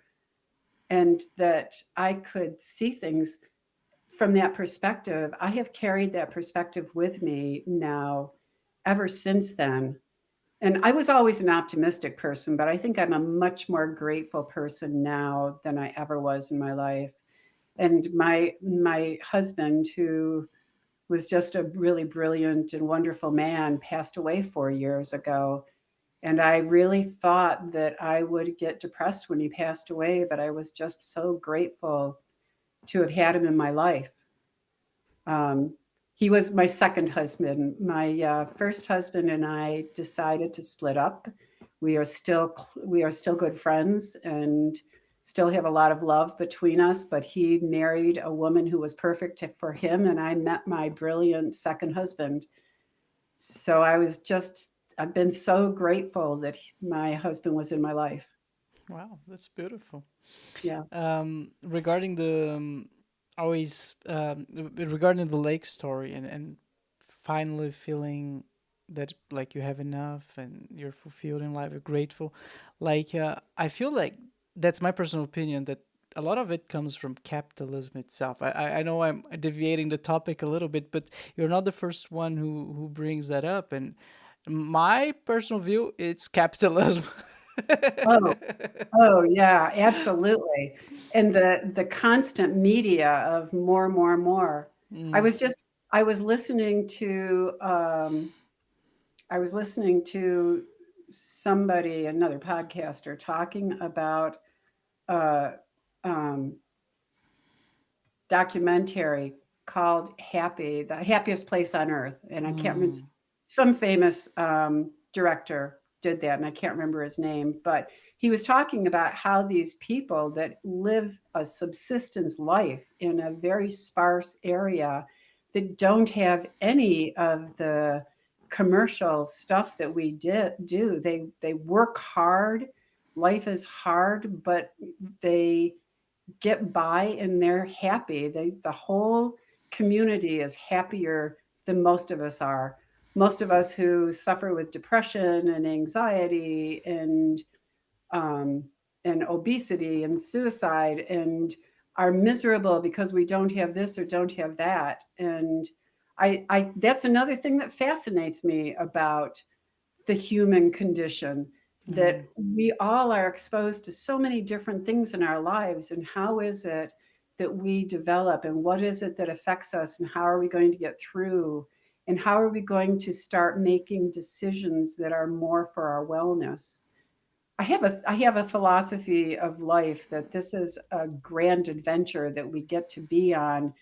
and that I could see things from that perspective, I have carried that perspective with me now ever since then. And I was always an optimistic person, but I think I'm a much more grateful person now than I ever was in my life. And my husband, who was just a really brilliant and wonderful man, passed away 4 years ago. And I really thought that I would get depressed when he passed away, but I was just so grateful to have had him in my life. Um, he was my second husband. My first husband and I decided to split up. We are still good friends and still have a lot of love between us. But he married a woman who was perfect for him, and I met my brilliant second husband. So I've been so grateful that my husband was in my life. Wow, that's beautiful. Yeah. Regarding the always regarding the lake story and finally feeling that like you have enough and you're fulfilled in life, you're grateful. Like I feel like that's my personal opinion that a lot of it comes from capitalism itself. I know I'm deviating the topic a little bit, but you're not the first one who brings that up. And my personal view, it's capitalism. Oh, oh yeah, absolutely. And the constant media of more, more, more. I Mm, was just I was listening to I was listening to somebody, another podcaster, talking about uh, um, documentary called Happy, the happiest place on earth. And I can't remember, mm, some famous director did that, and I can't remember his name, but he was talking about how these people that live a subsistence life in a very sparse area that don't have any of the commercial stuff that we do. They work hard. Life is hard, but they get by and they're happy. The whole community is happier than most of us are. Most of us who suffer with depression and anxiety um, and obesity and suicide and are miserable because we don't have this or don't have that. And I that's another thing that fascinates me about the human condition, mm. that we all are exposed to so many different things in our lives. And how is it that we develop, and what is it that affects us, and how are we going to get through, and how are we going to start making decisions that are more for our wellness? I have a philosophy of life that this is a grand adventure that we get to be on,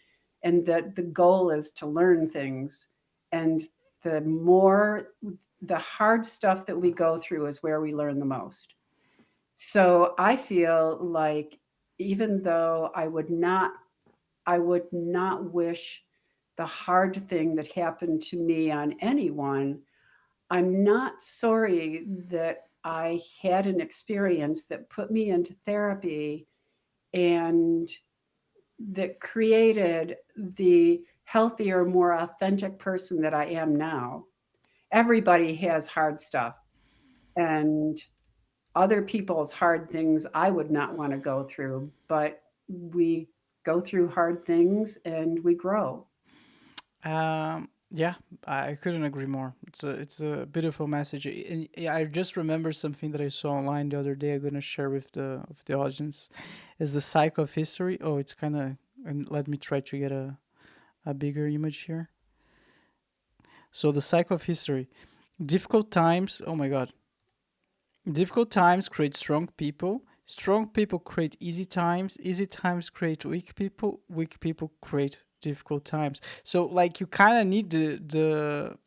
and that the goal is to learn things. And the more the hard stuff that we go through is where we learn the most. So I feel like, even though I would not wish the hard thing that happened to me on anyone, I'm not sorry that I had an experience that put me into therapy and that created the healthier, more authentic person that I am now. Everybody has hard stuff, and other people's hard things I would not want to go through, but we go through hard things and we grow. Yeah, I couldn't agree more. It's a beautiful message. And yeah, I just remember something that I saw online the other day. I'm gonna share with the audience. Is the cycle of history. Oh, it's kind of. And let me try to get a bigger image here. So the cycle of history. Difficult times. Oh my God. Difficult times create strong people. Strong people create easy times. Easy times create weak people. Weak people create difficult times. So like you kind of need the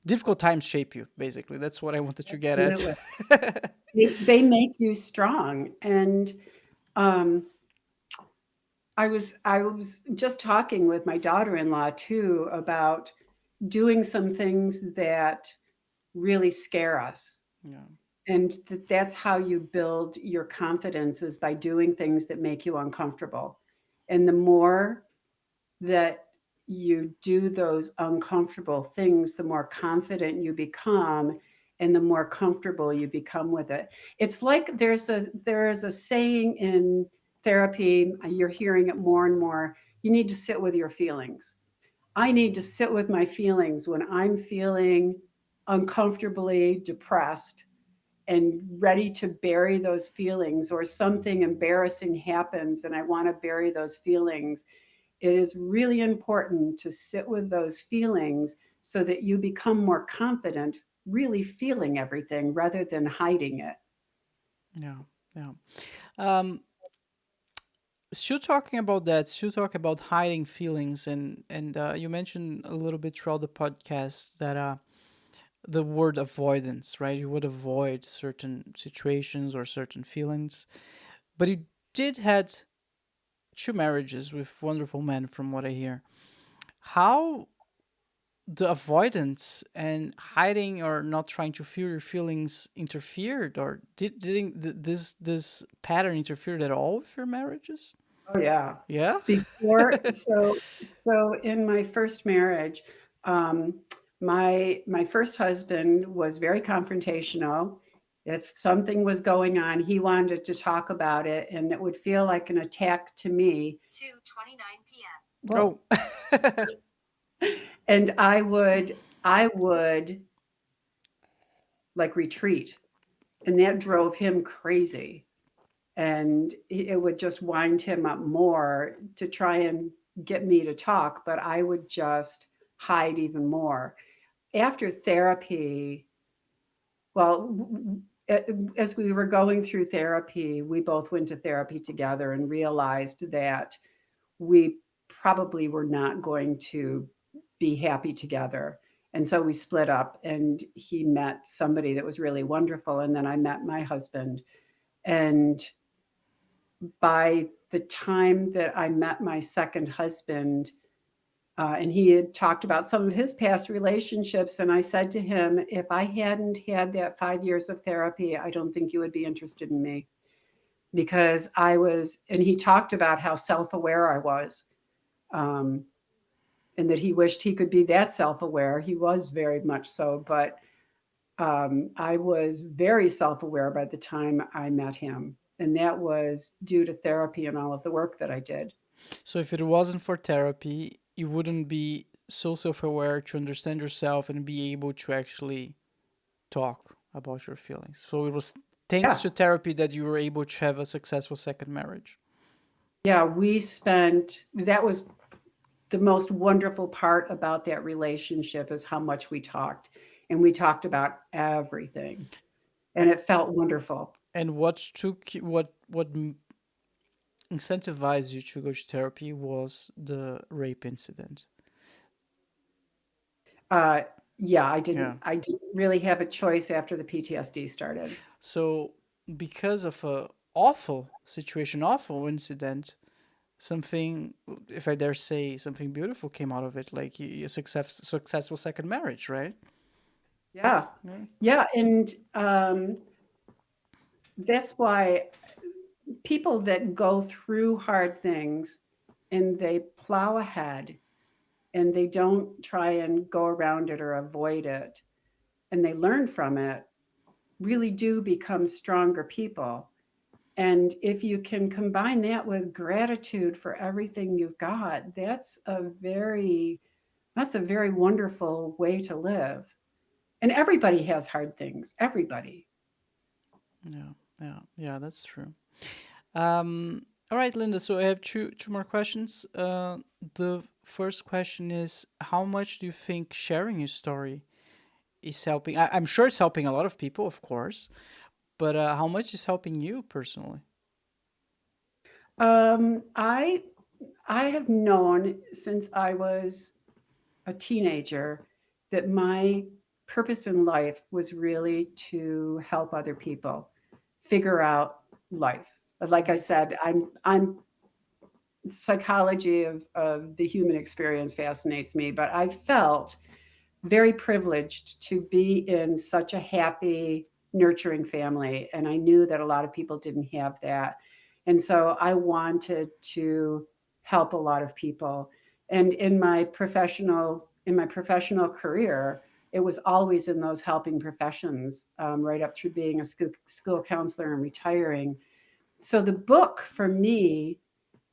difficult times shape you. Basically, that's what I wanted to get at. Absolutely. They make you strong. And um, I was just talking with my daughter-in-law too about doing some things that really scare us. Yeah. And that's how you build your confidence, is by doing things that make you uncomfortable. And the more that you do those uncomfortable things, the more confident you become and the more comfortable you become with it. It's like there is a saying in therapy, you're hearing it more and more. You need to sit with your feelings. I need to sit with my feelings when I'm feeling uncomfortably depressed and ready to bury those feelings, or something embarrassing happens and I want to bury those feelings. It is really important to sit with those feelings so that you become more confident really feeling everything rather than hiding it. Yeah, yeah. Um, still talking about that. Still talk about hiding feelings, and you mentioned a little bit throughout the podcast that the word avoidance, right? You would avoid certain situations or certain feelings, but you did had two marriages with wonderful men, from what I hear. How the avoidance and hiding or not trying to feel your feelings interfered, or this pattern interfered at all with your marriages? Oh yeah. Yeah. So in my first marriage, um, my first husband was very confrontational. If something was going on, he wanted to talk about it, and it would feel like an attack to me. 2:29 p.m. Whoa. Oh. And I would like retreat, and that drove him crazy. And it would just wind him up more to try and get me to talk, but I would just hide even more. After therapy, well, as we were going through therapy, we both went to therapy together and realized that we probably were not going to be happy together. And so we split up, and he met somebody that was really wonderful. And then I met my husband. And by the time that I met my second husband, and he had talked about some of his past relationships, and I said to him, if I hadn't had that 5 years of therapy, I don't think you would be interested in me, because I was, and he talked about how self aware I was. Um, and that he wished he could be that self aware. He was very much so, but I was very self aware by the time I met him. And that was due to therapy and all of the work that I did. So if it wasn't for therapy, you wouldn't be so self-aware to understand yourself and be able to actually talk about your feelings. So it was thanks Yeah. to therapy that you were able to have a successful second marriage. Yeah. That was the most wonderful part about that relationship, is how much we talked. And we talked about everything. And A- it felt wonderful. And what incentivized you to go to therapy was the rape incident. Uh, yeah, Yeah. I didn't really have a choice after the PTSD started. So because of a awful situation, awful incident, something, if I dare say, something beautiful came out of it, like a successful second marriage, right? Yeah. Yeah. Yeah. And that's why people that go through hard things and they plow ahead and they don't try and go around it or avoid it, and they learn from it, really do become stronger people. And if you can combine that with gratitude for everything you've got, that's a very wonderful way to live. And everybody has hard things. Everybody. Yeah, yeah, yeah, that's true. All right, Linda. So I have two more questions. The first question is, how much do you think sharing your story is helping? I'm sure it's helping a lot of people, of course, but how much is helping you personally? I have known since I was a teenager that my purpose in life was really to help other people figure out life. Like I said, I'm psychology of the human experience fascinates me, but I felt very privileged to be in such a happy nurturing family. And I knew that a lot of people didn't have that. And so I wanted to help a lot of people. And in my professional career, it was always in those helping professions, right up through being a school counselor and retiring. So the book for me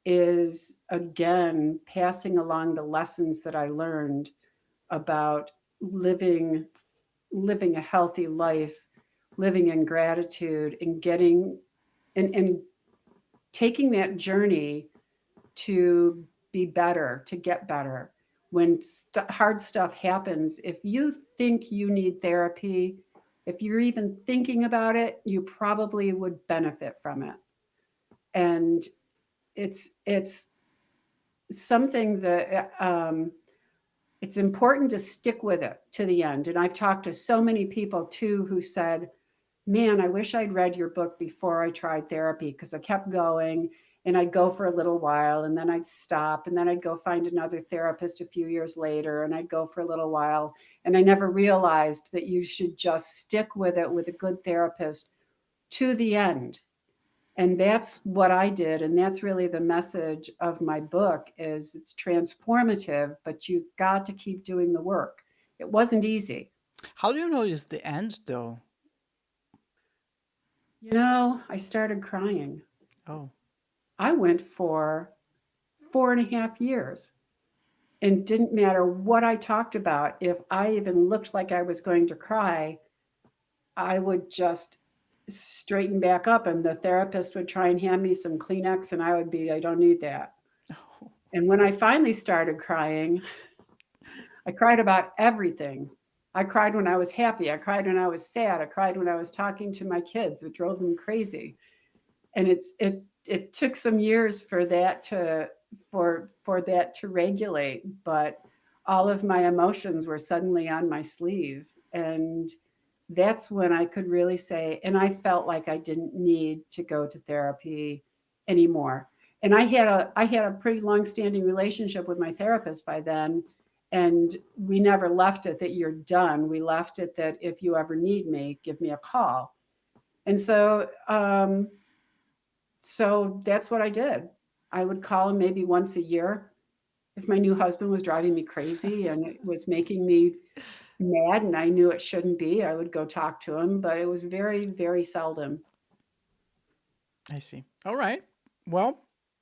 is, again, passing along the lessons that I learned about living a healthy life, living in gratitude, and getting and taking that journey to be better, to get better. When hard stuff happens, if you think you need therapy, if you're even thinking about it, you probably would benefit from it. And it's something that it's important to stick with it to the end. And I've talked to so many people too who said, man, I wish I'd read your book before I tried therapy, because I kept going and I'd go for a little while and then I'd stop and then I'd go find another therapist a few years later and I'd go for a little while. And I never realized that you should just stick with it with a good therapist to the end. And that's what I did. And that's really the message of my book is it's transformative, but you've got to keep doing the work. It wasn't easy. How do you know it's the end, though? I started crying. Oh, I went for 4.5 years, and didn't matter what I talked about. If I even looked like I was going to cry, I would just straighten back up, and the therapist would try and hand me some Kleenex, and I would be, I don't need that. And when I finally started crying, I cried about everything. I cried when I was happy. I cried when I was sad. I cried when I was talking to my kids. It drove them crazy. And it took some years for that to regulate, but all of my emotions were suddenly on my sleeve. And that's when I could really say, and I felt like I didn't need to go to therapy anymore. And I had a pretty long-standing relationship with my therapist by then. And we never left it that you're done. We left it that if you ever need me, give me a call. And so that's what I did. I would call him maybe once a year. If my new husband was driving me crazy and it was making me mad and I knew it shouldn't be, I would go talk to him, but it was very, very seldom. I see. All right. Well,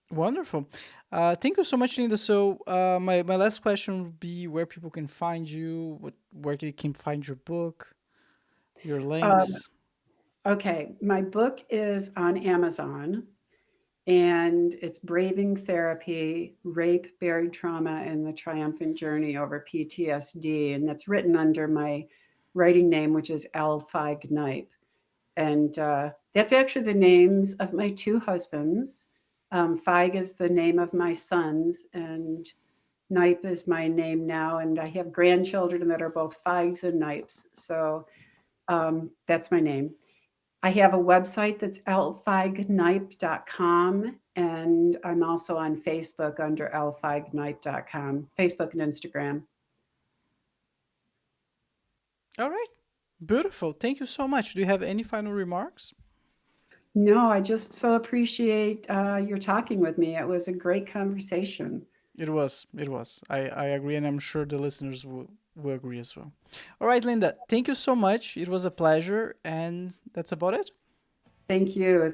wonderful. Thank you so much, Linda. So my last question would be where people can find you, where they can find your book, your links. Okay, my book is on Amazon, and it's Braving Therapy, Rape, Buried Trauma, and the Triumphant Journey Over PTSD. And that's written under my writing name, which is Feig Knipe. And that's actually the names of my two husbands. Feig is the name of my sons, and Knipe is my name now. And I have grandchildren that are both Feigs and Knipes. So that's my name. I have a website that's lfeigknipe.com, and I'm also on Facebook under lfeigknipe.com, Facebook and Instagram. All right. Beautiful. Thank you so much. Do you have any final remarks? No, I just so appreciate your talking with me. It was a great conversation. It was. I agree, and I'm sure the listeners will agree as well. All right, Linda, thank you so much. It was a pleasure, and that's about it. Thank you.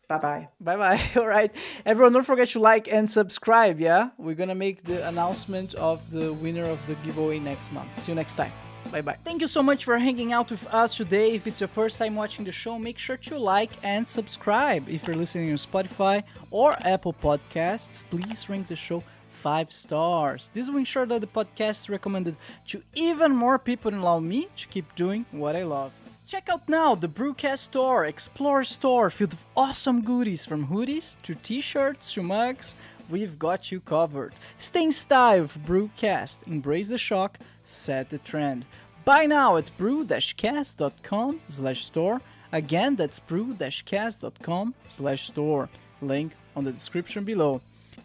Bye-bye. Bye-bye. All right. Everyone, don't forget to like and subscribe, yeah? We're going to make the announcement of the winner of the giveaway next month. See you next time. Bye-bye. Thank you so much for hanging out with us today. If it's your first time watching the show, make sure to like and subscribe. If you're listening on Spotify or Apple Podcasts, please rank the show 5 stars. This will ensure that the podcast is recommended to even more people and allow me to keep doing what I love. Check out now the BRUCAST store, Explore store, filled with awesome goodies from hoodies to t-shirts to mugs. We've got you covered. Stay in style with BRUCAST. Embrace the shock, set the trend. Buy now at brew-cast.com/store. Again, that's brew-cast.com/store. Link on the description below.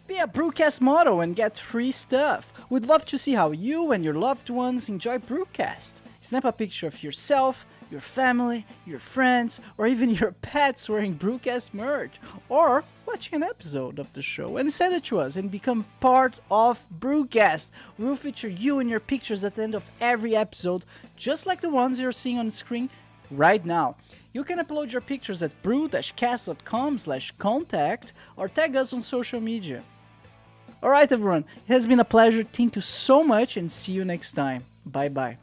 Be a BRUCAST model and get free stuff. We'd love to see how you and your loved ones enjoy BRUCAST. Snap a picture of yourself your family, your friends, or even your pets wearing BRUCAST merch, or watching an episode of the show, and send it to us and become part of BRUCAST. We will feature you and your pictures at the end of every episode, just like the ones you're seeing on the screen right now. You can upload your pictures at brew-cast.com/contact or tag us on social media. Alright everyone, it has been a pleasure. Thank you so much and see you next time. Bye bye.